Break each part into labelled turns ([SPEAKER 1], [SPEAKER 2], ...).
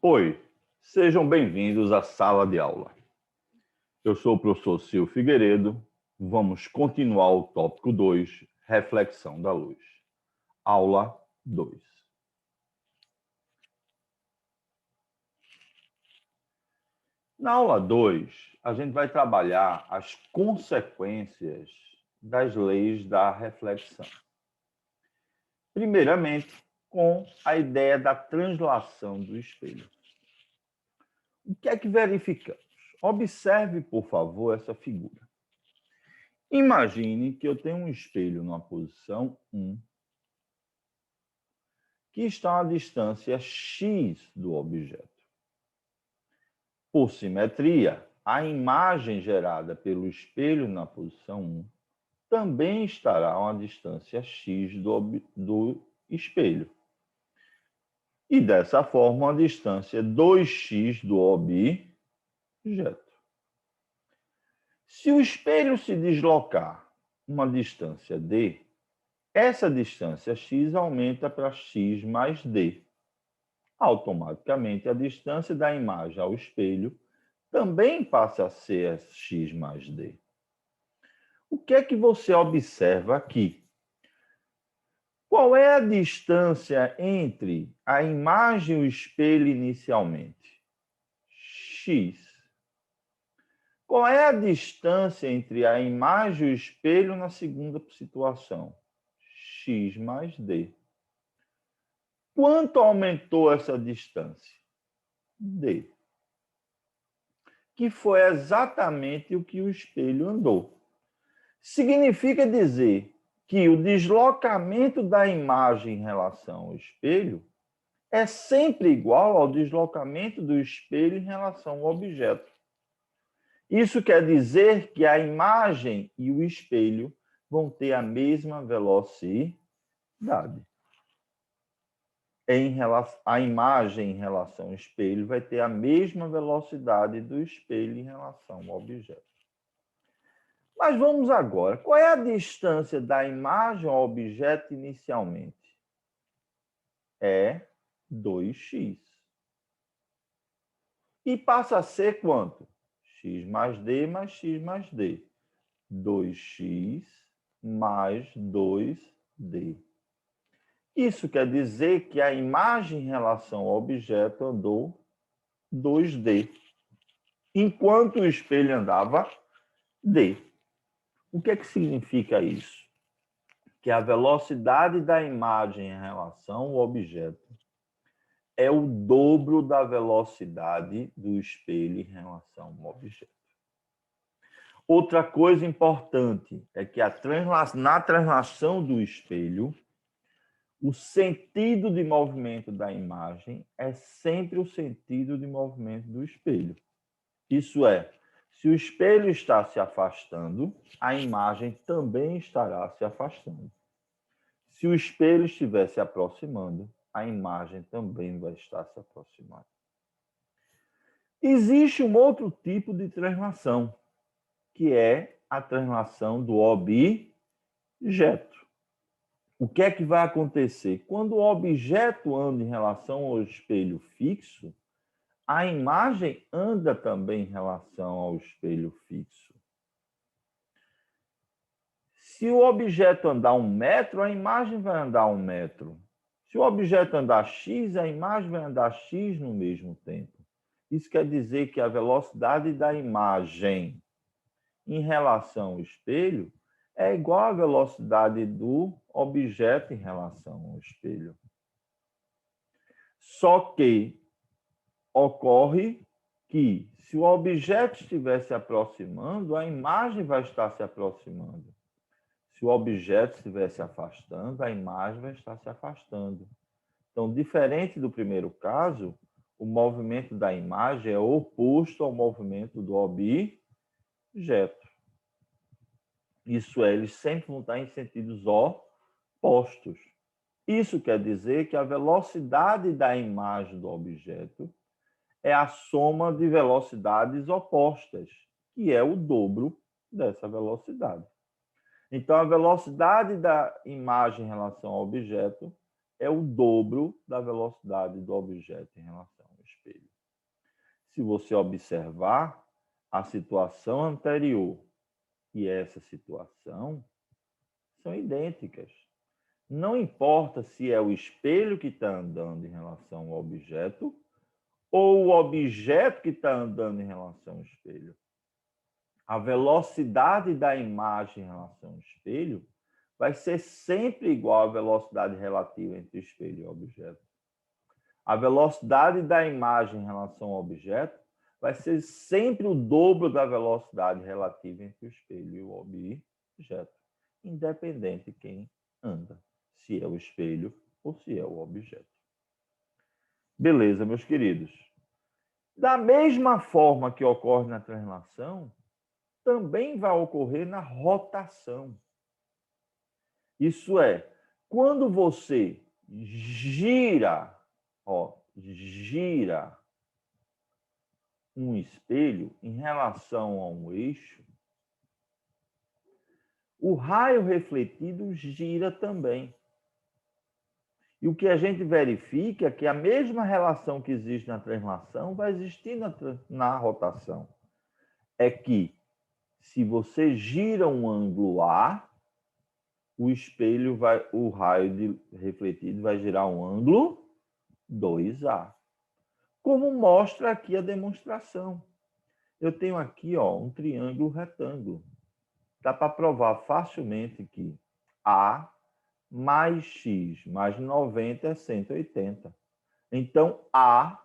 [SPEAKER 1] Oi, sejam bem-vindos à sala de aula. Eu sou o professor Silvio Figueiredo. Vamos continuar o tópico 2, reflexão da luz. Aula 2. Na aula 2, a gente vai trabalhar as consequências das leis da reflexão. Primeiramente, com a ideia da translação do espelho. O que é que verificamos? Observe, por favor, essa figura. Imagine que eu tenho um espelho na posição 1, que está a distância x do objeto. Por simetria, a imagem gerada pelo espelho na posição 1 também estará a uma distância x do espelho. E dessa forma, a distância 2x do objeto. Se o espelho se deslocar uma distância d, essa distância x aumenta para x mais d. Automaticamente, a distância da imagem ao espelho também passa a ser x mais d. O que é que você observa aqui? Qual é a distância entre a imagem e o espelho inicialmente? X. Qual é a distância entre a imagem e o espelho na segunda situação? X mais d. Quanto aumentou essa distância? D. Que foi exatamente o que o espelho andou. Significa dizer que o deslocamento da imagem em relação ao espelho é sempre igual ao deslocamento do espelho em relação ao objeto. Isso quer dizer que a imagem e o espelho vão ter a mesma velocidade. A imagem em relação ao espelho vai ter a mesma velocidade do espelho em relação ao objeto. Mas vamos agora. Qual é a distância da imagem ao objeto inicialmente? É 2x. E passa a ser quanto? X mais d mais x mais d. 2x mais 2d. Isso quer dizer que a imagem em relação ao objeto andou 2d, enquanto o espelho andava d. O que é que significa isso? Que a velocidade da imagem em relação ao objeto é o dobro da velocidade do espelho em relação ao objeto. Outra coisa importante é que na translação do espelho, o sentido de movimento da imagem é sempre o sentido de movimento do espelho. Isso é, se o espelho está se afastando, a imagem também estará se afastando. Se o espelho estiver se aproximando, a imagem também vai estar se aproximando. Existe um outro tipo de translação, que é a translação do objeto. O que é que vai acontecer? Quando o objeto anda em relação ao espelho fixo, a imagem anda também em relação ao espelho fixo. Se o objeto andar 1 metro, a imagem vai andar 1 metro. Se o objeto andar x, a imagem vai andar x no mesmo tempo. Isso quer dizer que a velocidade da imagem em relação ao espelho é igual à velocidade do objeto em relação ao espelho. Só que ocorre que, se o objeto estiver se aproximando, a imagem vai estar se aproximando. Se o objeto estiver se afastando, a imagem vai estar se afastando. Então, diferente do primeiro caso, o movimento da imagem é oposto ao movimento do objeto. Isso é, eles sempre vão estar em sentidos opostos. Isso quer dizer que a velocidade da imagem do objeto é a soma de velocidades opostas, que é o dobro dessa velocidade. Então, a velocidade da imagem em relação ao objeto é o dobro da velocidade do objeto em relação ao espelho. Se você observar a situação anterior e essa situação, são idênticas. Não importa se é o espelho que está andando em relação ao objeto ou o objeto que está andando em relação ao espelho. A velocidade da imagem em relação ao espelho vai ser sempre igual à velocidade relativa entre o espelho e o objeto. A velocidade da imagem em relação ao objeto vai ser sempre o dobro da velocidade relativa entre o espelho e o objeto, independente de quem anda, se é o espelho ou se é o objeto. Beleza, meus queridos? Da mesma forma que ocorre na translação, também vai ocorrer na rotação. Isso é, quando você gira um espelho em relação a um eixo, o raio refletido gira também. E o que a gente verifica é que a mesma relação que existe na translação vai existir na rotação. É que se você gira um ângulo A, o raio refletido vai girar um ângulo 2A. Como mostra aqui a demonstração. Eu tenho aqui um triângulo retângulo. Dá para provar facilmente que A mais X mais 90 é 180. Então, A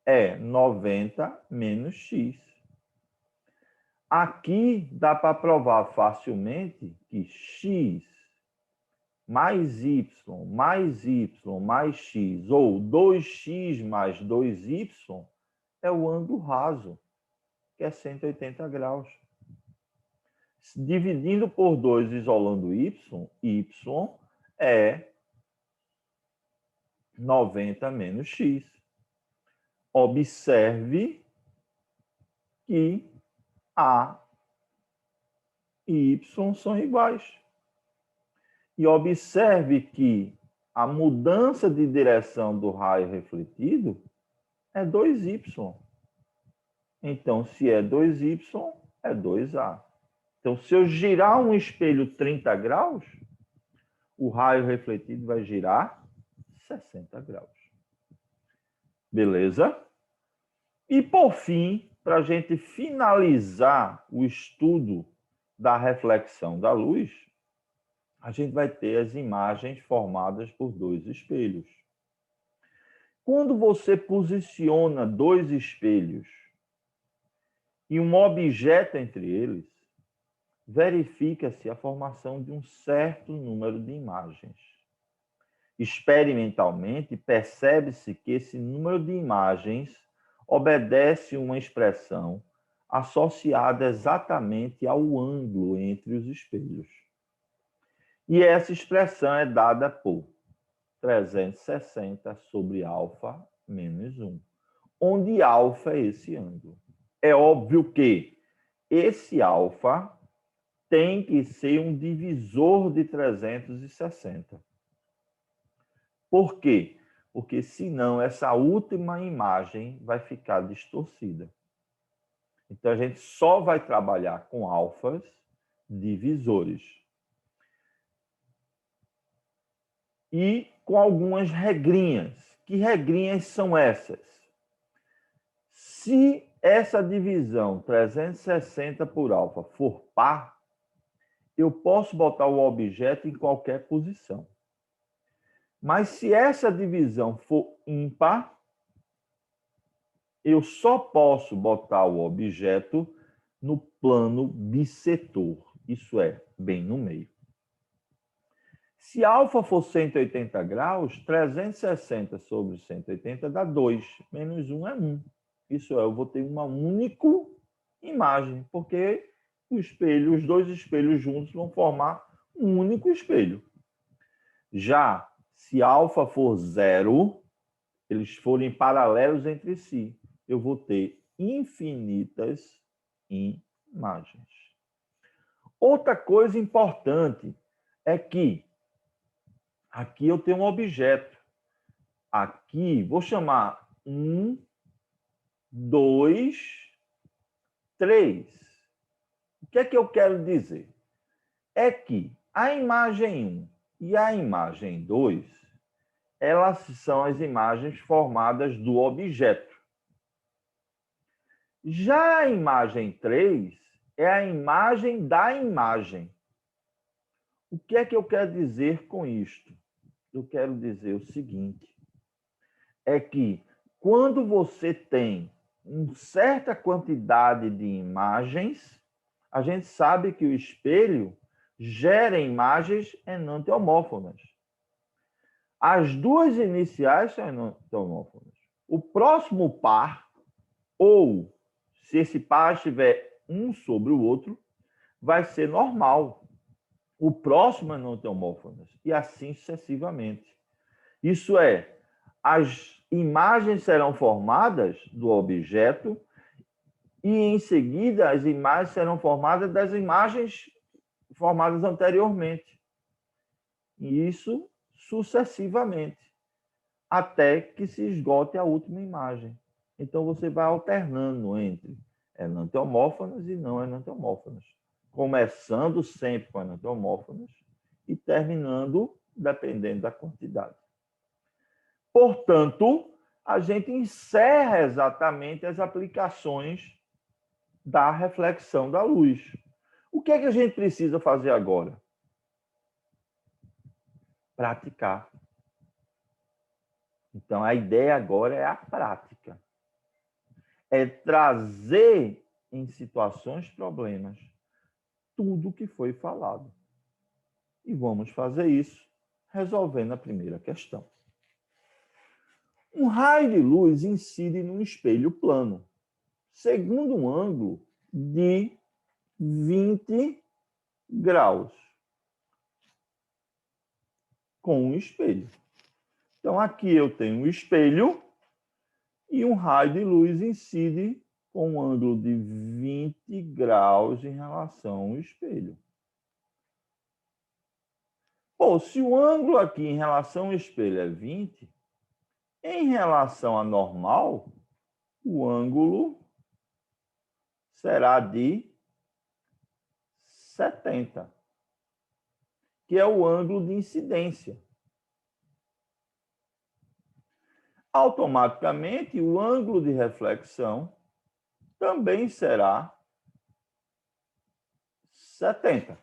[SPEAKER 1] é 90 menos X. Aqui dá para provar facilmente que X mais Y mais X, ou 2X mais 2Y, é o ângulo raso, que é 180 graus. Dividindo por 2, isolando Y, Y é 90 menos X. Observe que A e Y são iguais. E observe que a mudança de direção do raio refletido é 2Y. Então, se é 2Y, é 2A. Então, se eu girar um espelho 30 graus, o raio refletido vai girar 60 graus. Beleza? E, por fim, para a gente finalizar o estudo da reflexão da luz, a gente vai ter as imagens formadas por dois espelhos. Quando você posiciona dois espelhos e um objeto entre eles, verifica-se a formação de um certo número de imagens. Experimentalmente, percebe-se que esse número de imagens obedece uma expressão associada exatamente ao ângulo entre os espelhos. E essa expressão é dada por 360 sobre alfa menos 1, onde alfa é esse ângulo. É óbvio que esse alfa tem que ser um divisor de 360. Por quê? Porque senão essa última imagem vai ficar distorcida. Então a gente só vai trabalhar com alfas divisores. E com algumas regrinhas. Que regrinhas são essas? Se essa divisão 360 por alfa for par, eu posso botar o objeto em qualquer posição. Mas se essa divisão for ímpar, eu só posso botar o objeto no plano bissetor, isso é, bem no meio. Se alfa for 180 graus, 360 sobre 180 dá 2, menos 1 é 1. Isso é, eu vou ter uma única imagem, porque os dois espelhos juntos vão formar um único espelho. Já se alfa for 0, eles forem paralelos entre si, eu vou ter infinitas imagens. Outra coisa importante é que aqui eu tenho um objeto. Aqui, vou chamar 1 2, 3. O que é que eu quero dizer? É que a imagem 1 e a imagem 2, elas são as imagens formadas do objeto. Já a imagem 3 é a imagem da imagem. O que é que eu quero dizer com isto? Eu quero dizer o seguinte, é que quando você tem uma certa quantidade de imagens, a gente sabe que o espelho gera imagens enantiomórfonas. As duas iniciais são enantiomórfonas. O próximo par, ou se esse par estiver um sobre o outro, vai ser normal. O próximo é enantiomórfonas, e assim sucessivamente. Isso é, as imagens serão formadas do objeto e, em seguida, as imagens serão formadas das imagens formadas anteriormente. E isso sucessivamente, até que se esgote a última imagem. Então, você vai alternando entre enantiomórfonas e não enantiomórfonas, começando sempre com enantiomórfonas e terminando dependendo da quantidade. Portanto, a gente encerra exatamente as aplicações da reflexão da luz. O que é que a gente precisa fazer agora? Praticar. Então, a ideia agora é a prática. É trazer em situações problemas tudo que foi falado. E vamos fazer isso resolvendo a primeira questão. Um raio de luz incide num espelho plano, segundo um ângulo de 20 graus com um espelho. Então, aqui eu tenho um espelho e um raio de luz incide com um ângulo de 20 graus em relação ao espelho. Bom, se o ângulo aqui em relação ao espelho é 20, em relação à normal, o ângulo será de 70, que é o ângulo de incidência. Automaticamente, o ângulo de reflexão também será 70.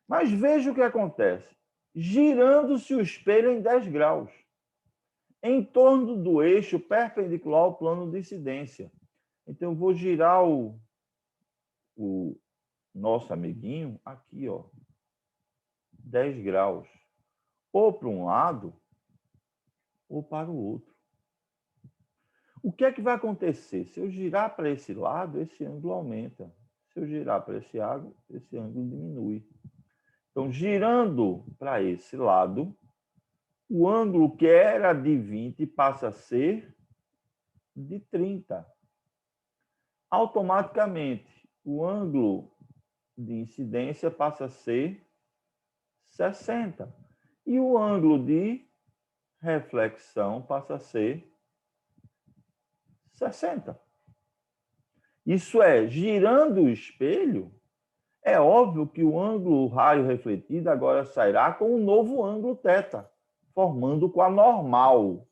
[SPEAKER 1] Mas veja o que acontece. Girando-se o espelho em 10 graus, em torno do eixo perpendicular ao plano de incidência. Então, eu vou girar o nosso amiguinho aqui, ó, 10 graus, ou para um lado, ou para o outro. O que é que vai acontecer? Se eu girar para esse lado, esse ângulo aumenta. Se eu girar para esse ângulo diminui. Então, girando para esse lado, o ângulo que era de 20 passa a ser de 30. Automaticamente, o ângulo de incidência passa a ser 60. E o ângulo de reflexão passa a ser 60. Isso é, girando o espelho, é óbvio que o ângulo raio refletido agora sairá com um novo ângulo θ, formando com a normal.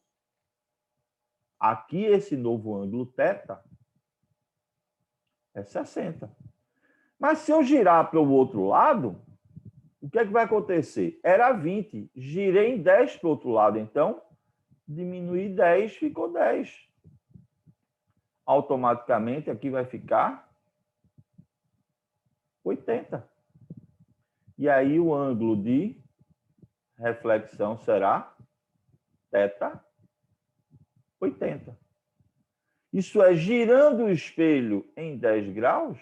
[SPEAKER 1] Aqui, esse novo ângulo θ é 60. Mas se eu girar para o outro lado, o que é que vai acontecer? Era 20. Girei em 10 para o outro lado, então diminuí 10, ficou 10. Automaticamente aqui vai ficar 80. E aí o ângulo de reflexão será θ 80. Isso é, girando o espelho em 10 graus,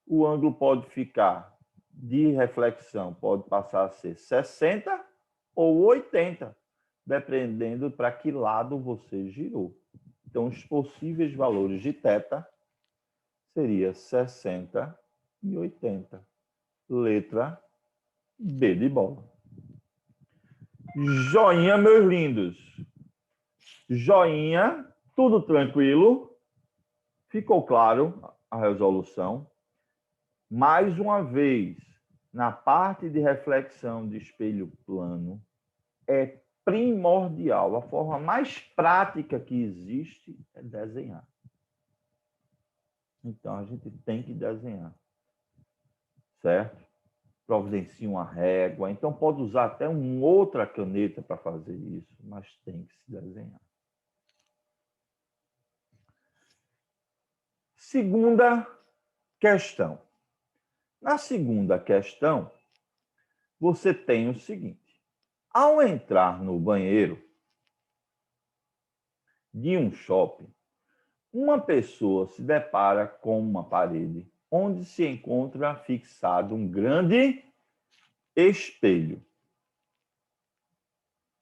[SPEAKER 1] o ângulo pode ficar de reflexão, pode passar a ser 60 ou 80, dependendo para que lado você girou. Então, os possíveis valores de θ seria 60 e 80. Letra B de bola. Joinha, meus lindos. Joinha Tudo tranquilo? Ficou claro a resolução? Mais uma vez, na parte de reflexão de espelho plano, é primordial. A forma mais prática que existe é desenhar. Então, a gente tem que desenhar. Certo? Providencia uma régua. Então, pode usar até uma outra caneta para fazer isso, mas tem que se desenhar. Segunda questão. Na segunda questão, você tem o seguinte. Ao entrar no banheiro de um shopping, uma pessoa se depara com uma parede onde se encontra fixado um grande espelho.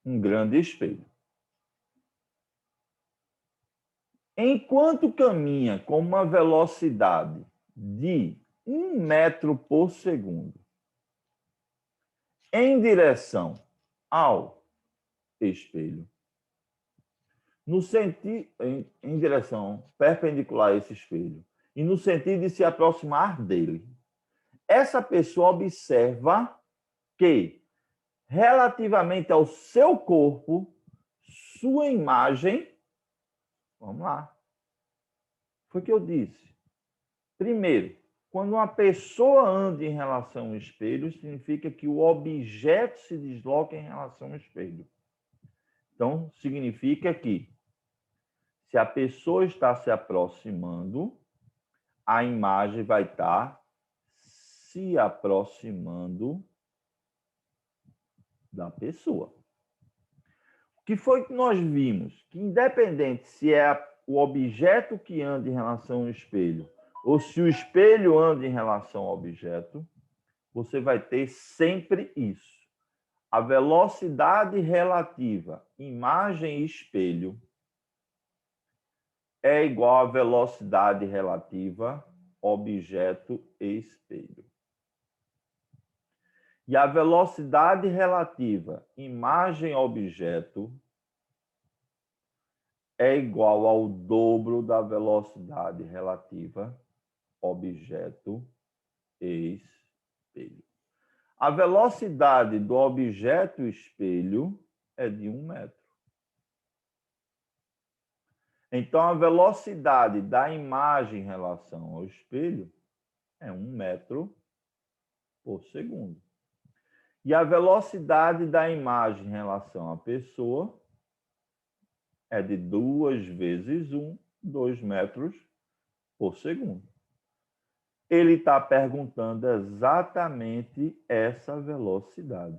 [SPEAKER 1] Um grande espelho. Enquanto caminha com uma velocidade de 1 metro por segundo em direção ao espelho, em direção perpendicular a esse espelho, e no sentido de se aproximar dele, essa pessoa observa que, relativamente ao seu corpo, sua imagem... Vamos lá. Foi o que eu disse. Primeiro, quando uma pessoa anda em relação ao espelho, significa que o objeto se desloca em relação ao espelho. Então, significa que, se a pessoa está se aproximando, a imagem vai estar se aproximando da pessoa. O que foi que nós vimos? Que independente se é o objeto que anda em relação ao espelho ou se o espelho anda em relação ao objeto, você vai ter sempre isso. A velocidade relativa imagem-espelho é igual à velocidade relativa objeto-espelho. E a velocidade relativa imagem-objeto é igual ao dobro da velocidade relativa objeto-espelho. A velocidade do objeto-espelho é de 1 metro. Então, a velocidade da imagem em relação ao espelho é 1 metro por segundo. E a velocidade da imagem em relação à pessoa é de 2 vezes 1, 2 metros por segundo. Ele está perguntando exatamente essa velocidade.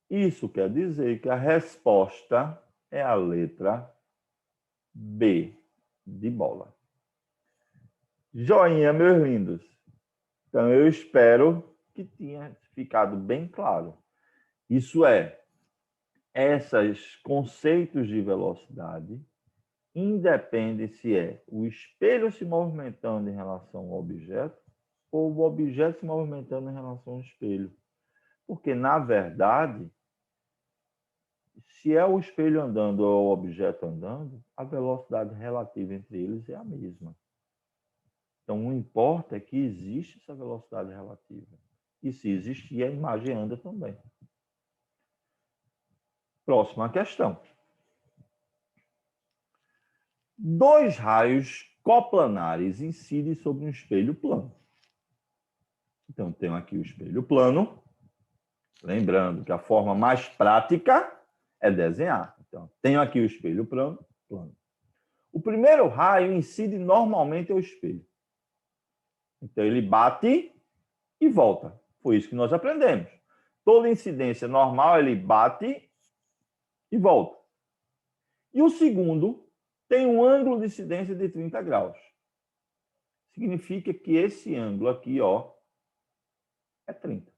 [SPEAKER 1] Isso quer dizer que a resposta é a letra B, de bola. Joinha, meus lindos. Então, eu espero que tenha ficado bem claro. Isso é, esses conceitos de velocidade independem se é o espelho se movimentando em relação ao objeto ou o objeto se movimentando em relação ao espelho. Porque, na verdade, se é o espelho andando ou o objeto andando, a velocidade relativa entre eles é a mesma. Então, o que importa é que existe essa velocidade relativa. E se existir, a imagem anda também. Próxima questão. 2 raios coplanares incidem sobre um espelho plano. Então, tenho aqui o espelho plano. Lembrando que a forma mais prática é desenhar. Então, tenho aqui o espelho plano. O primeiro raio incide normalmente ao espelho. Então, ele bate e volta. Foi isso que nós aprendemos. Toda incidência normal, ele bate e volta. E o segundo tem um ângulo de incidência de 30 graus. Significa que esse ângulo aqui, ó, é 30.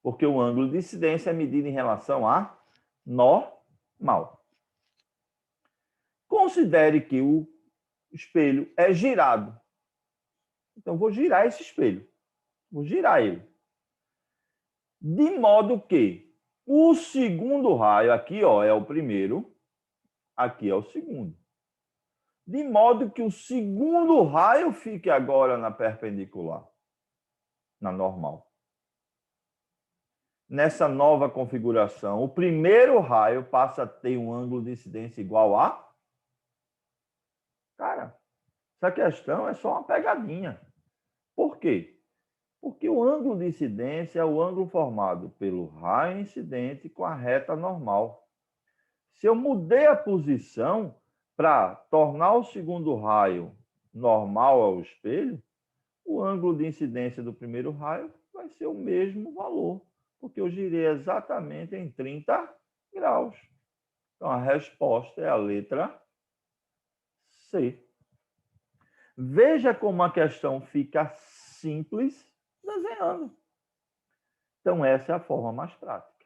[SPEAKER 1] Porque o ângulo de incidência é medido em relação a normal. Considere que o espelho é girado. Então, vou girar esse espelho. Vou girar ele. De modo que O segundo raio, aqui ó, é o primeiro, aqui é o segundo. De modo que o segundo raio fique agora na perpendicular, na normal. Nessa nova configuração, o primeiro raio passa a ter um ângulo de incidência igual a... Cara, essa questão é só uma pegadinha. Por quê? Porque o ângulo de incidência é o ângulo formado pelo raio incidente com a reta normal. Se eu mudei a posição para tornar o segundo raio normal ao espelho, o ângulo de incidência do primeiro raio vai ser o mesmo valor, porque eu girei exatamente em 30 graus. Então, a resposta é a letra C. Veja como a questão fica simples desenhando. Então, essa é a forma mais prática.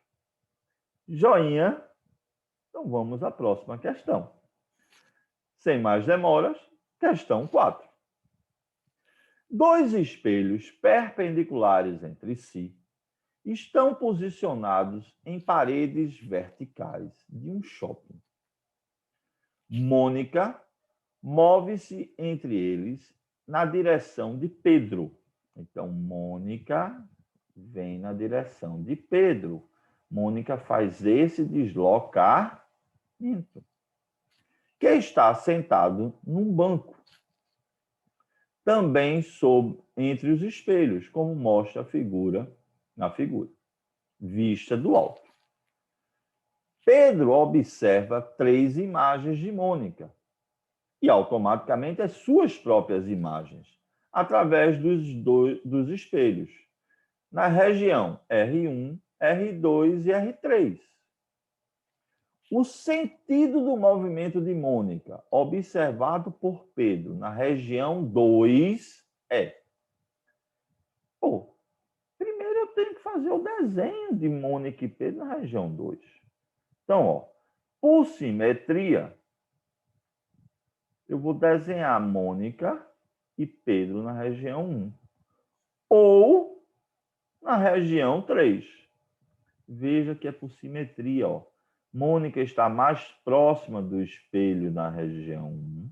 [SPEAKER 1] Joinha. Então, vamos à próxima questão. Sem mais demoras, questão 4. Dois espelhos perpendiculares entre si estão posicionados em paredes verticais de um shopping. Mônica move-se entre eles na direção de Pedro. Então, Mônica vem na direção de Pedro. Mônica faz esse deslocamento, que está sentado num banco, também entre os espelhos, como mostra na figura, vista do alto. Pedro observa 3 imagens de Mônica e automaticamente as suas próprias imagens, através dos espelhos, na região R1, R2 e R3. O sentido do movimento de Mônica, observado por Pedro na região 2, é... primeiro eu tenho que fazer o desenho de Mônica e Pedro na região 2. Então, por simetria, eu vou desenhar Mônica e Pedro na região 1. Ou na região 3. Veja que é por simetria, Mônica está mais próxima do espelho na região 1,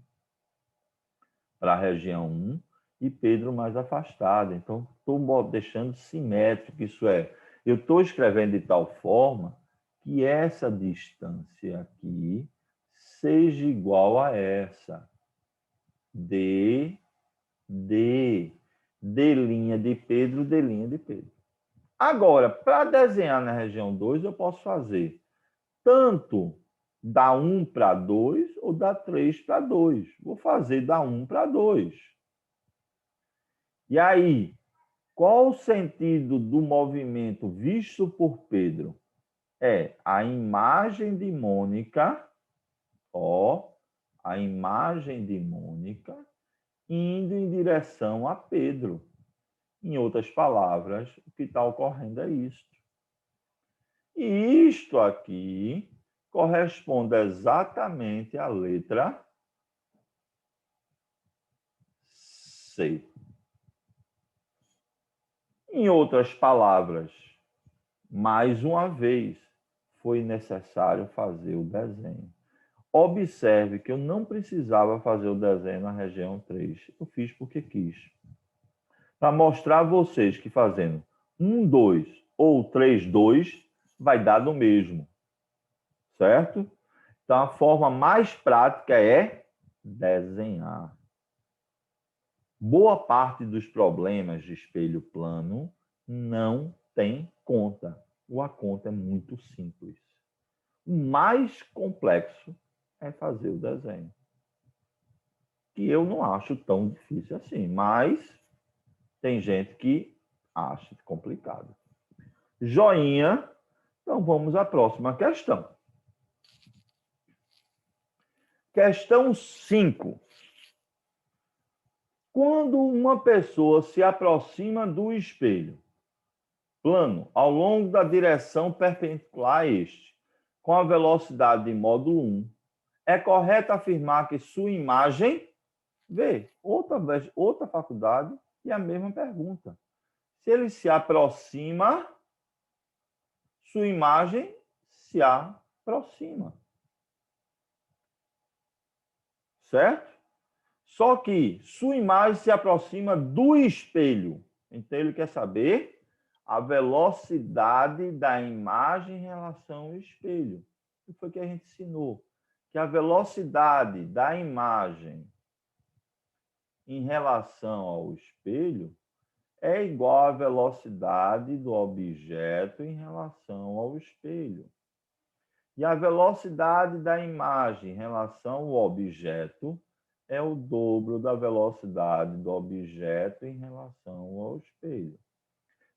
[SPEAKER 1] para a região 1, e Pedro mais afastado. Então, estou deixando simétrico, isso é, eu estou escrevendo de tal forma que essa distância aqui seja igual a essa. D linha de Pedro, D linha de Pedro. Agora, para desenhar na região 2, eu posso fazer tanto da 1 para 2 ou da 3 para 2. Vou fazer da 1 para 2. E aí, qual o sentido do movimento visto por Pedro? É a imagem de Mônica, a imagem de Mônica indo em direção a Pedro. Em outras palavras, o que está ocorrendo é isto. E isto aqui corresponde exatamente à letra C. Em outras palavras, mais uma vez, foi necessário fazer o desenho. Observe que eu não precisava fazer o desenho na região 3. Eu fiz porque quis. Para mostrar a vocês que fazendo 1, 2 ou 3, 2 vai dar no mesmo. Certo? Então, a forma mais prática é desenhar. Boa parte dos problemas de espelho plano não tem conta. Ou a conta é muito simples. O mais complexo é fazer o desenho. Que eu não acho tão difícil assim, mas tem gente que acha complicado. Joinha. Então, vamos à próxima questão. Questão 5. Quando uma pessoa se aproxima do espelho plano ao longo da direção perpendicular a este, com a velocidade de módulo 1, é correto afirmar que sua imagem... Vê, outra faculdade e a mesma pergunta. Se ele se aproxima, sua imagem se aproxima. Certo? Só que sua imagem se aproxima do espelho. Então, ele quer saber a velocidade da imagem em relação ao espelho. O que foi que a gente ensinou? Que a velocidade da imagem em relação ao espelho é igual à velocidade do objeto em relação ao espelho. E a velocidade da imagem em relação ao objeto é o dobro da velocidade do objeto em relação ao espelho.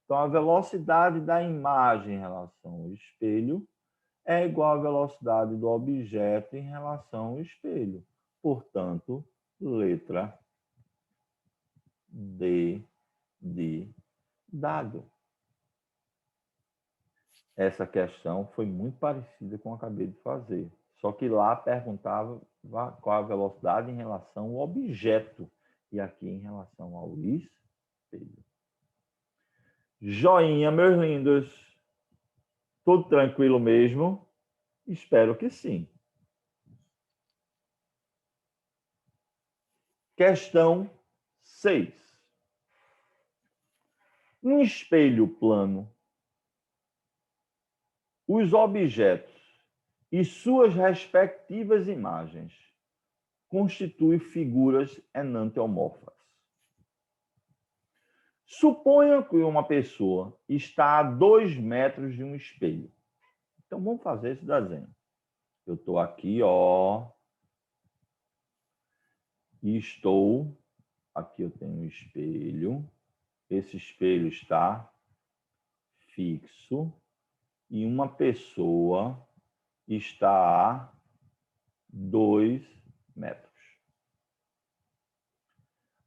[SPEAKER 1] Então, a velocidade da imagem em relação ao espelho é igual à velocidade do objeto em relação ao espelho. Portanto, letra D de dado. Essa questão foi muito parecida com a que eu acabei de fazer. Só que lá perguntava qual a velocidade em relação ao objeto. E aqui em relação ao espelho. Joinha, meus lindos. Tudo tranquilo mesmo? Espero que sim. Questão 6. Um espelho plano. Os objetos e suas respectivas imagens constituem figuras enantiomorfas. Suponha que uma pessoa está a 2 metros de um espelho. Então, vamos fazer esse desenho. Eu estou aqui, ó. E estou... Aqui eu tenho um espelho. Esse espelho está fixo. E uma pessoa está a 2 metros.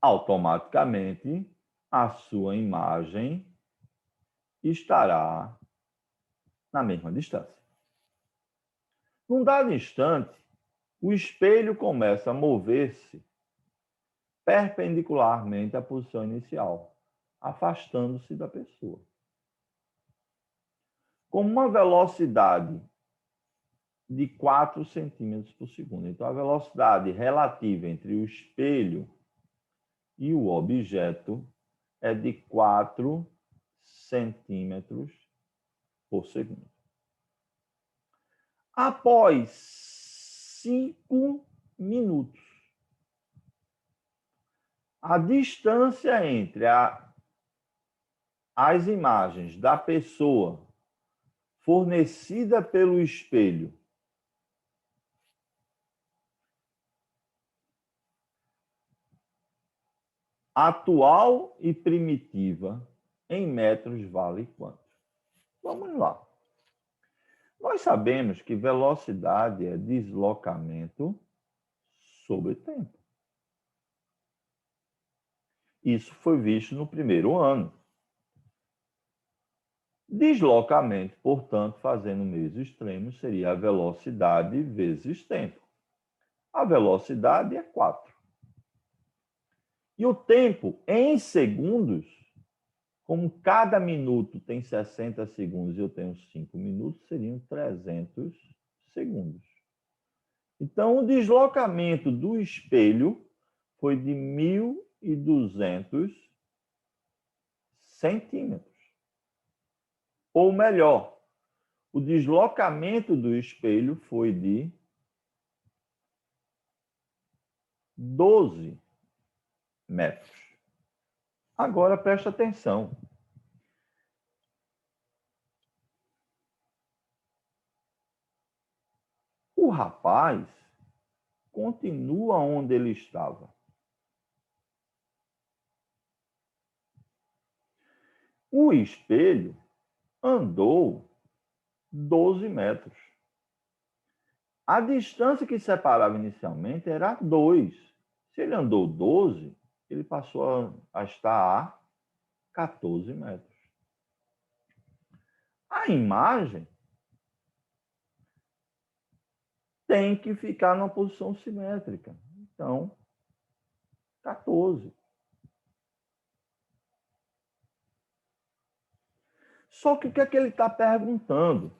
[SPEAKER 1] Automaticamente, a sua imagem estará na mesma distância. Num dado instante, o espelho começa a mover-se perpendicularmente à posição inicial, afastando-se da pessoa. Com uma velocidade de 4 centímetros por segundo. Então, a velocidade relativa entre o espelho e o objeto é de 4 centímetros por segundo. Após 5 minutos, a distância entre as imagens da pessoa fornecida pelo espelho atual e primitiva em metros vale quanto? Vamos lá. Nós sabemos que velocidade é deslocamento sobre tempo. Isso foi visto no primeiro ano. Deslocamento, portanto, fazendo o mesmo extremo, seria a velocidade vezes tempo. A velocidade é 4. E o tempo, em segundos, como cada minuto tem 60 segundos e eu tenho 5 minutos, seriam 300 segundos. Então, o deslocamento do espelho foi de 1.200 centímetros. Ou melhor, o deslocamento do espelho foi de 12 metros. Agora presta atenção. O rapaz continua onde ele estava. O espelho andou 12 metros. A distância que separava inicialmente era 2. Se ele andou 12, ele passou a estar a 14 metros. A imagem tem que ficar numa posição simétrica. Então, 14. Só que o que é que ele está perguntando?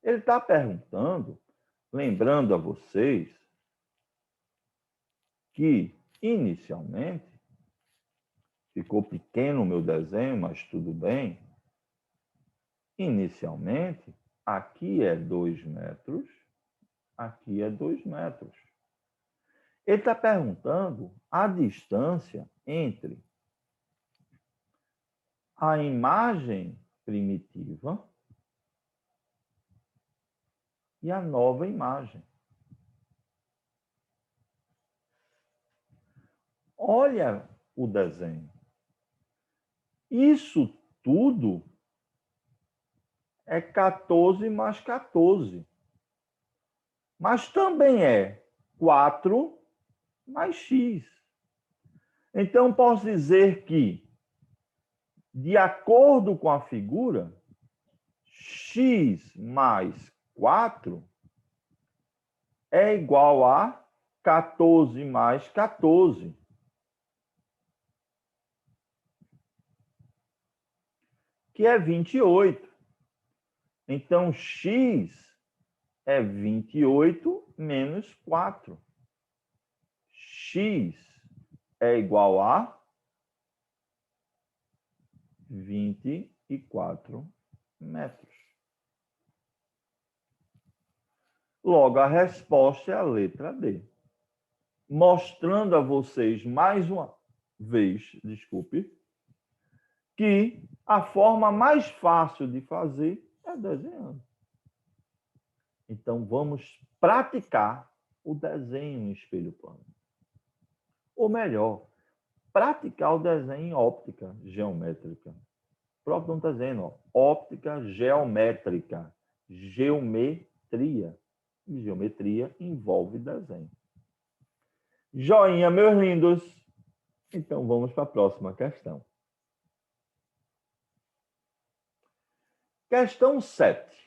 [SPEAKER 1] Ele está perguntando, lembrando a vocês, que inicialmente, ficou pequeno o meu desenho, mas tudo bem. Inicialmente, aqui é 2 metros, aqui é 2 metros. Ele está perguntando a distância entre a imagem primitiva e a nova imagem. Olha o desenho. Isso tudo é 14 mais 14. Mas também é 4 mais x. Então, posso dizer que, de acordo com a figura, x mais 4 é igual a 14 mais 14. Que é 28. Então, x é 28 menos 4. X é igual a 24 metros. Logo, a resposta é a letra D. Mostrando a vocês mais uma vez, que a forma mais fácil de fazer é desenhando. Então, vamos praticar o desenho em espelho plano. Ou melhor, praticar o desenho em óptica geométrica. O próprio não está dizendo, ó, óptica geométrica, geometria. E geometria envolve desenho. Joinha, meus lindos. Então, vamos para a próxima questão. Questão 7.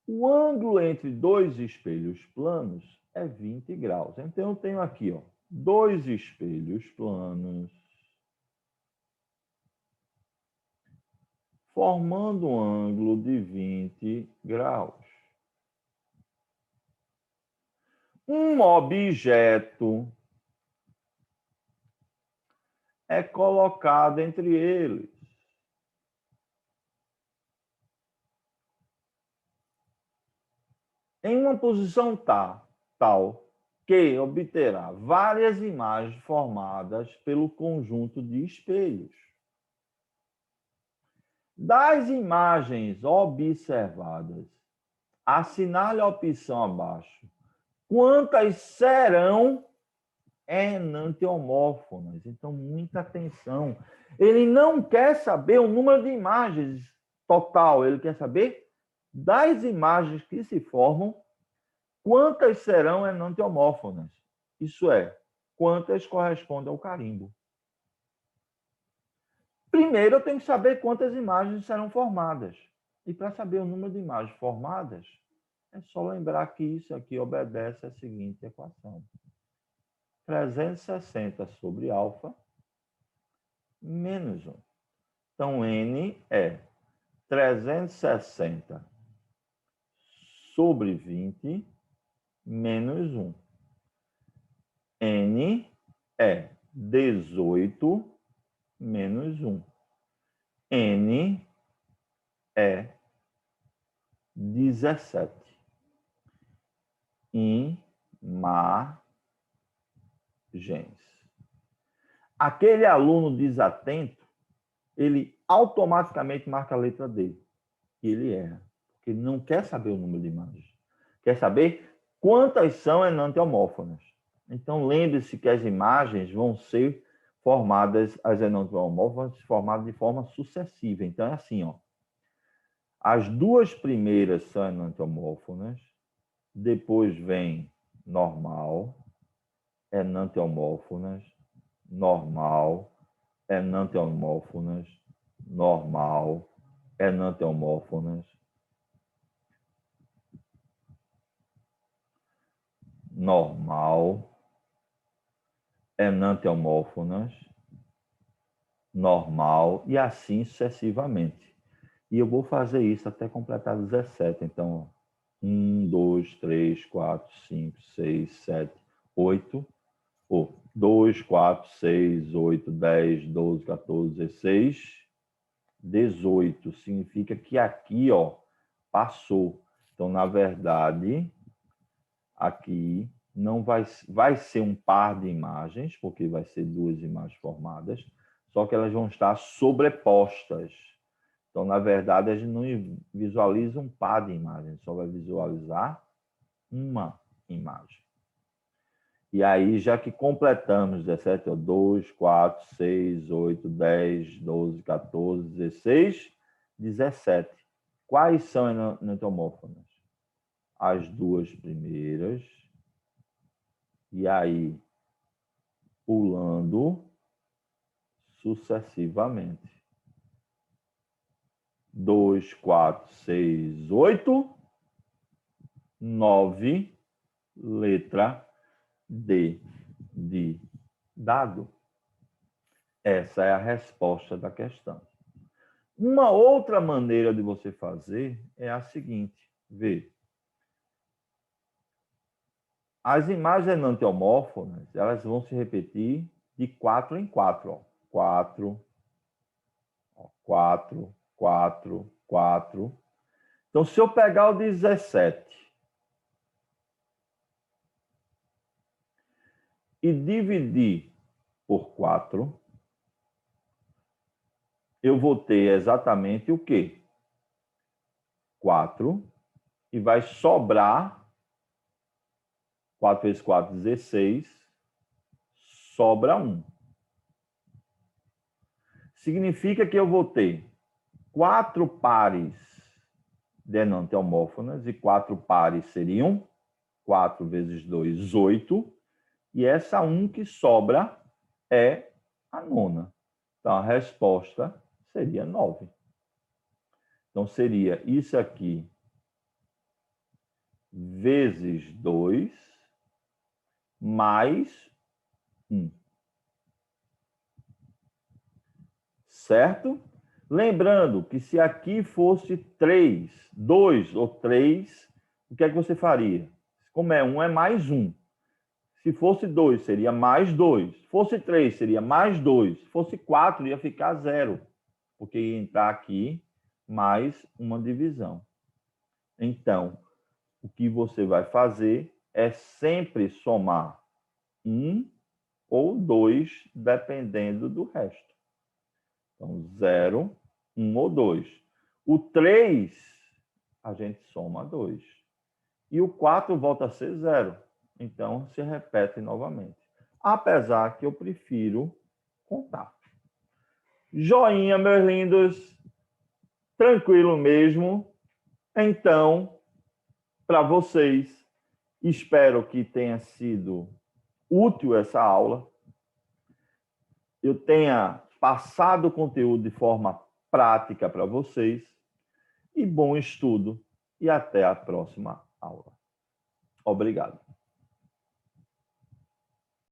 [SPEAKER 1] O ângulo entre dois espelhos planos é 20 graus. Então, eu tenho aqui, ó, dois espelhos planos formando um ângulo de 20 graus. Um objeto é colocado entre eles. Em uma posição tal que obterá várias imagens formadas pelo conjunto de espelhos. Das imagens observadas, assinale a opção abaixo. Quantas serão enantiomórfonas? Então, muita atenção. Ele não quer saber o número de imagens total, ele quer saber das imagens que se formam, quantas serão enantiomórfonas? Isso é, quantas correspondem ao carimbo. Primeiro, eu tenho que saber quantas imagens serão formadas. E para saber o número de imagens formadas, é só lembrar que isso aqui obedece à seguinte equação. 360 sobre alfa menos 1. Então, N é 360 sobre 20 menos 1. N é 18 menos 1. N é 17. Imagens. Aquele aluno desatento, ele automaticamente marca a letra D. E ele erra. Porque ele não quer saber o número de imagens. Quer saber quantas são enantiomórfonas. Então, lembre-se que as imagens vão ser formadas, as enantiomórfonas, formadas de forma sucessiva. Então, é assim, ó. As duas primeiras são enantiomórfonas, depois vem normal, enantiomórfonas, normal, enantiomórfonas, normal, enantiomórfonas, normal, enantiomórfonas, normal e assim sucessivamente. E eu vou fazer isso até completar 17. Então, 1, 2, 3, 4, 5, 6, 7, 8. 2, 4, 6, 8, 10, 12, 14, 16, 18. Significa que aqui, ó, passou. Então, na verdade, aqui não vai ser um par de imagens, porque vai ser duas imagens formadas, só que elas vão estar sobrepostas. Então, na verdade, a gente não visualiza um par de imagens, só vai visualizar uma imagem. E aí, já que completamos 17, 2, 4, 6, 8, 10, 12, 14, 16, 17. Quais são as enantiomórfonas? As duas primeiras. E aí, pulando sucessivamente. 2, 4, 6, 8, 9, letra D de dado. Essa é a resposta da questão. Uma outra maneira de você fazer é a seguinte, vê. As imagens enantiomórfonas, elas vão se repetir de 4 em 4. Ó. 4, 4, 4, 4. Então, se eu pegar o 17 e dividir por 4, eu vou ter exatamente o quê? 4, e vai sobrar 4 vezes 4, 16, sobra 1. Significa que eu vou ter 4 pares de enantiomórfonas, e 4 pares seriam 4 vezes 2, 8, e essa 1 que sobra é a nona. Então, a resposta seria 9. Então, seria isso aqui vezes 2 mais 1. Certo? Lembrando que se aqui fosse 3, 2 ou 3, o que é que você faria? Como é 1, é mais 1. Se fosse 2, seria mais 2. Se fosse 3, seria mais 2. Se fosse 4, ia ficar 0, porque ia entrar aqui mais uma divisão. Então, o que você vai fazer é sempre somar 1 ou 2, dependendo do resto. Então, 0, 1 ou 2. O 3, a gente soma 2. E o 4 volta a ser 0. Então, se repete novamente. Apesar que eu prefiro contar. Joinha, meus lindos. Tranquilo mesmo. Então, para vocês, espero que tenha sido útil essa aula. Eu tenha passado o conteúdo de forma prática para vocês. E bom estudo. E até a próxima aula. Obrigado.